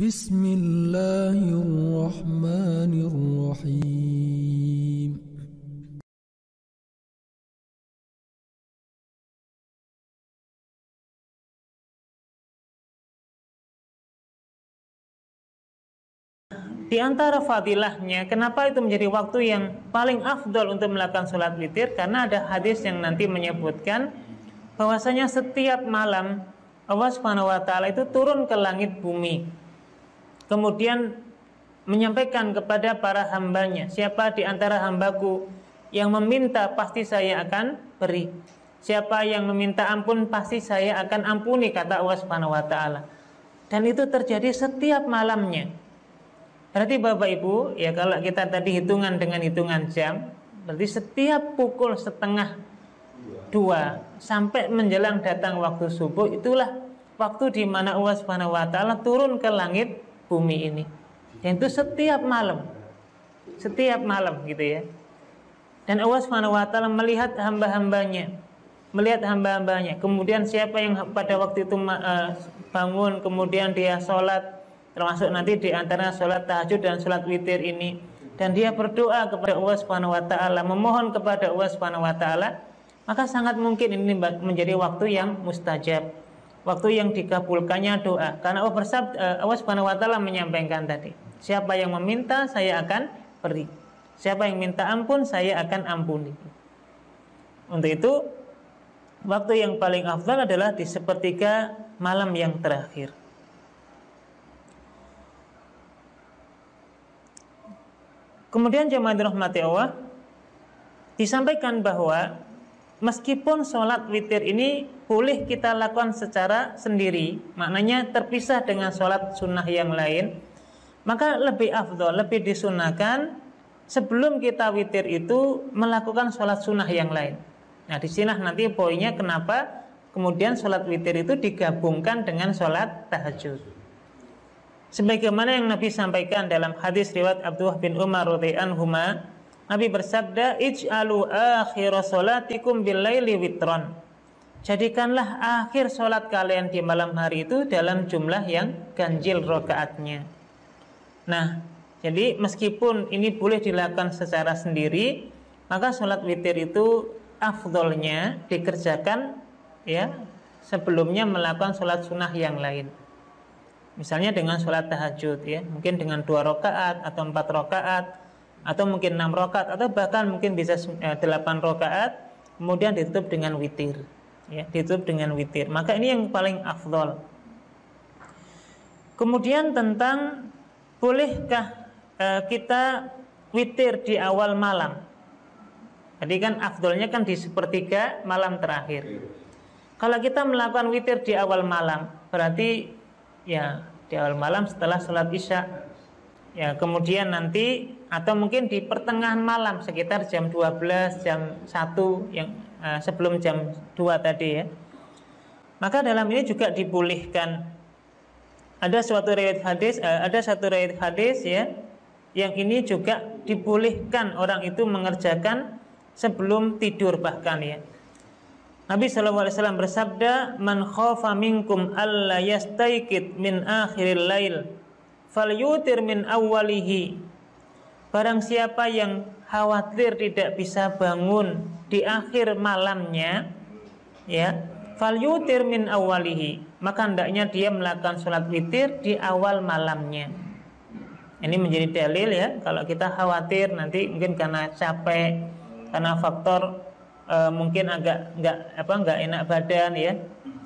Bismillahirrahmanirrahim. Di antara fadilahnya, kenapa itu menjadi waktu yang paling afdol untuk melakukan sholat witir? Karena ada hadis yang nanti menyebutkan bahwasanya setiap malam Allah Subhanahu wa taala itu turun ke langit bumi, kemudian menyampaikan kepada para hambanya, siapa di antara hambaku yang meminta, pasti saya akan beri. Siapa yang meminta ampun, pasti saya akan ampuni, kata Allah Subhanahu wa taala. Dan itu terjadi setiap malamnya. Berarti Bapak Ibu, ya kalau kita tadi hitungan dengan hitungan jam, berarti setiap pukul 1:30 sampai menjelang datang waktu subuh, itulah waktu di mana Allah Subhanahu wa taala turun ke langit bumi ini. Dan itu setiap malam gitu ya. Dan Allah Subhanahu wa taala melihat hamba-hambanya, kemudian siapa yang pada waktu itu bangun, kemudian dia sholat, termasuk nanti di antara sholat tahajud dan sholat witir ini, dan dia berdoa kepada Allah Subhanahu wa taala, memohon kepada Allah Subhanahu wa taala, maka sangat mungkin ini menjadi waktu yang mustajab, waktu yang dikabulkannya doa. Karena Allah Subhanahu wa taala menyampaikan tadi, siapa yang meminta saya akan beri, siapa yang minta ampun saya akan ampuni. Untuk itu waktu yang paling afdal adalah di sepertiga malam yang terakhir. Kemudian jemaah dirahmati Allah, disampaikan bahwa meskipun sholat witir ini boleh kita lakukan secara sendiri, maknanya terpisah dengan sholat sunnah yang lain, maka lebih afdol, lebih disunahkan sebelum kita witir itu melakukan sholat sunnah yang lain. Nah, di sini nanti poinnya kenapa kemudian sholat witir itu digabungkan dengan sholat tahajud. Sebagaimana yang Nabi sampaikan dalam hadis riwayat Abdullah bin Umar radhiyallahu anhuma, Nabi bersabda, "Ij'alu akhir sholatikum bil-laili witron." Jadikanlah akhir sholat kalian di malam hari itu dalam jumlah yang ganjil rakaatnya. Nah, jadi meskipun ini boleh dilakukan secara sendiri, maka sholat witir itu afdolnya dikerjakan ya sebelumnya melakukan sholat sunnah yang lain. Misalnya dengan sholat tahajud ya, mungkin dengan 2 rakaat atau 4 rakaat atau mungkin 6 rakaat atau bahkan mungkin bisa 8 rakaat, kemudian ditutup dengan witir ya, ditutup dengan witir. Maka ini yang paling afdol. Kemudian tentang bolehkah kita witir di awal malam? Tadi kan afdolnya kan di sepertiga malam terakhir. Kalau kita melakukan witir di awal malam, berarti ya di awal malam setelah sholat isya ya, kemudian nanti atau mungkin di pertengahan malam sekitar jam 12, jam 1 yang sebelum jam 2 tadi ya. Maka dalam ini juga dibolehkan. Ada satu riwayat hadis ya, yang ini juga dibolehkan orang itu mengerjakan sebelum tidur bahkan ya. Nabi SAW bersabda, "Man khafa minkum alla yastaiqid min akhiril lail, falyutir min awwalihi." Barang siapa yang khawatir tidak bisa bangun di akhir malamnya, ya, falyutir min awwalihi, maka hendaknya dia melakukan sholat witir di awal malamnya. Ini menjadi dalil ya, kalau kita khawatir nanti mungkin karena capek, karena faktor mungkin nggak enak badan ya,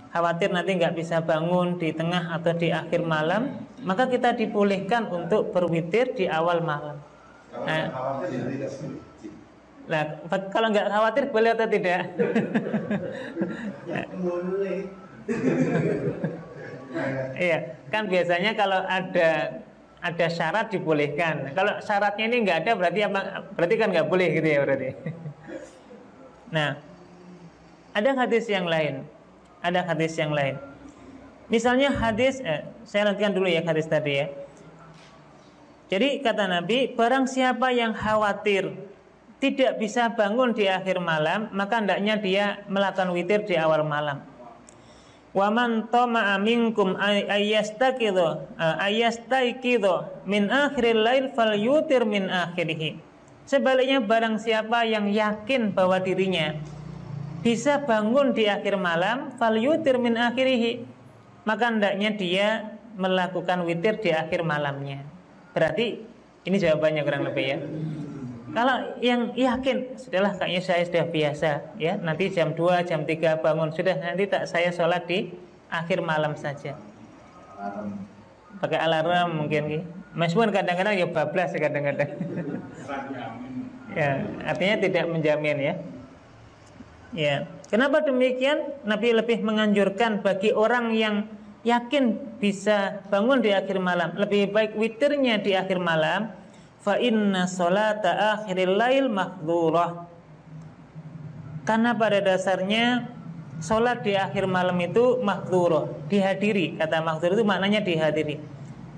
khawatir nanti nggak bisa bangun di tengah atau di akhir malam, maka kita dibolehkan untuk berwitir di awal malam. Nah, kalau nggak khawatir boleh atau tidak? Iya, kan biasanya kalau ada syarat dibolehkan. Kalau syaratnya ini nggak ada, berarti kan nggak boleh gitu ya berarti. Nah, ada hadis yang lain. Misalnya hadis, saya lanjutkan dulu ya hadis tadi ya. Jadi kata Nabi, barang siapa yang khawatir tidak bisa bangun di akhir malam, maka hendaknya dia melakukan witir di awal malam. Wa man tama'a minkum ayastaiqidho min akhiril lail falyutir min akhirih. Sebaliknya barang siapa yang yakin bahwa dirinya bisa bangun di akhir malam, falyutir min akhirih, maka hendaknya dia melakukan witir di akhir malamnya. Berarti ini jawabannya kurang lebih ya. Kalau yang yakin, sudahlah kayaknya saya sudah biasa ya, nanti jam 2, jam 3 bangun, sudah nanti tak saya sholat di akhir malam saja. Pakai alarm mungkin, meskipun kadang-kadang ya bablas kadang-kadang. Ya, artinya tidak menjamin ya. Ya, kenapa demikian? Nabi lebih menganjurkan bagi orang yang yakin bisa bangun di akhir malam, lebih baik witirnya di akhir malam. Fa inna sholata akhiril lail mahdhurah. Karena pada dasarnya sholat di akhir malam itu mahdhurah, dihadiri. Kata mahdhur itu maknanya dihadiri.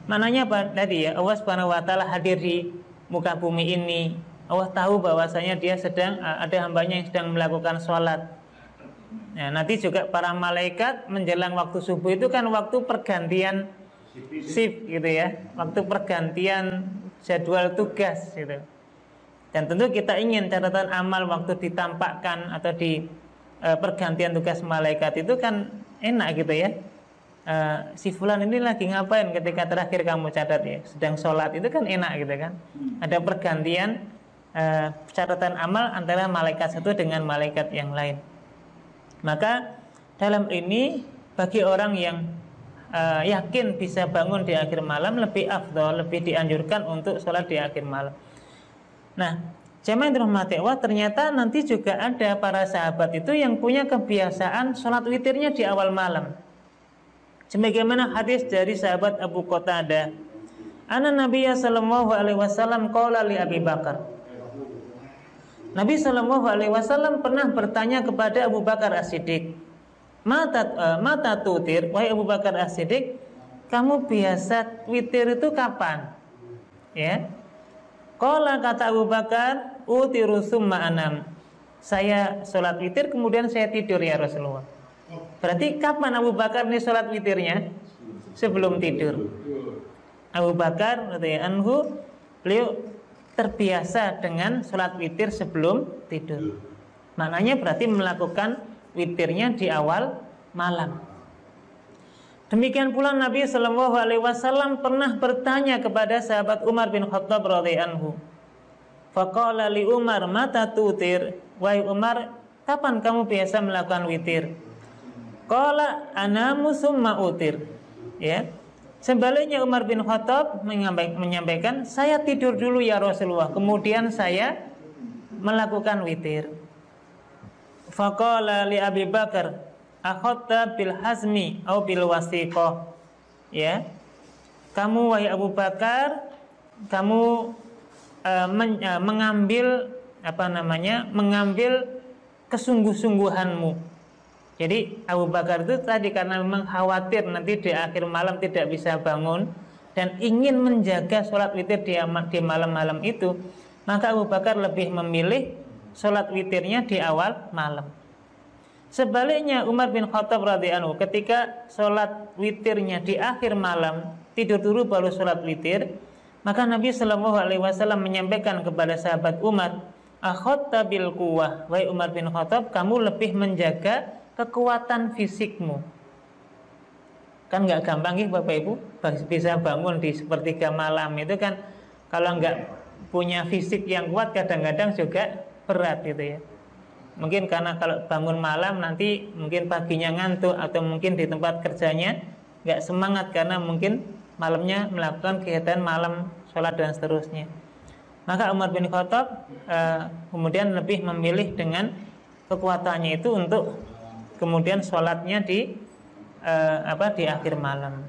Maknanya apa tadi ya? Allah Subhanahu wa taala hadir di muka bumi ini. Allah tahu bahwasanya dia sedang ada hambanya yang sedang melakukan sholat. Nah, nanti juga para malaikat menjelang waktu subuh itu kan waktu pergantian shift gitu ya, waktu pergantian jadwal tugas gitu. Dan tentu kita ingin catatan amal waktu ditampakkan atau di pergantian tugas malaikat itu kan enak gitu ya. Si fulan ini lagi ngapain ketika terakhir kamu catat ya, sedang sholat, itu kan enak gitu kan. Ada pergantian catatan amal antara malaikat satu dengan malaikat yang lain. Maka dalam ini bagi orang yang yakin bisa bangun di akhir malam lebih afdol, lebih dianjurkan untuk sholat di akhir malam. Nah, jemaah yang dirahmati Allah, ternyata nanti juga ada para sahabat itu yang punya kebiasaan sholat witirnya di awal malam. Sebagaimana hadis dari sahabat Abu Qatadah, anna Nabiyya sallallahu alaihi wasallam qala li Abi Bakar. Nabi sallallahu alaihi wasallam pernah bertanya kepada Abu Bakar As-Siddiq, Mata tutir, wahai Abu Bakar As-Siddiq, kamu biasa witir itu kapan? Ya. Qala, kata Abu Bakar, utiru summa anam. Saya sholat witir kemudian saya tidur ya Rasulullah. Berarti kapan Abu Bakar ini sholat witirnya? Sebelum tidur. Abu Bakar anhu, beliau terbiasa dengan sholat witir sebelum tidur. Maknanya berarti melakukan witirnya di awal malam. Demikian pula Nabi Shallallahu Alaihi Wasallam pernah bertanya kepada sahabat Umar bin Khattab radhiyallahu anhu. Faqala li Umar, mata tutir, wahai Umar, kapan kamu biasa melakukan witir? Qala anamu summa utir. Ya. Sebaliknya Umar bin Khattab menyampaikan, saya tidur dulu ya Rasulullah, kemudian saya melakukan witir. Faqala li Abi Bakar, akhadta bil hazmi au bil wasiqah. Ya. Kamu wahai Abu Bakar, kamu mengambil mengambil kesungguh-sungguhanmu. Jadi Abu Bakar itu tadi karena memang khawatir nanti di akhir malam tidak bisa bangun dan ingin menjaga sholat witir di malam-malam itu, maka Abu Bakar lebih memilih sholat witirnya di awal malam. Sebaliknya Umar bin Khattab radhiyallahu anhu ketika sholat witirnya di akhir malam, tidur dulu baru sholat witir, maka Nabi Shallallahu Alaihi Wasallam menyampaikan kepada sahabat Umar, akhadta bil quwwah, wahai Umar bin Khattab, kamu lebih menjaga kekuatan fisikmu. Kan nggak gampang ya Bapak Ibu bisa bangun di sepertiga malam itu kan, kalau nggak punya fisik yang kuat kadang-kadang juga berat gitu ya. Mungkin karena kalau bangun malam nanti mungkin paginya ngantuk, atau mungkin di tempat kerjanya nggak semangat karena mungkin malamnya melakukan kegiatan malam, sholat dan seterusnya. Maka Umar bin Khattab kemudian lebih memilih dengan kekuatannya itu untuk kemudian sholatnya di akhir malam.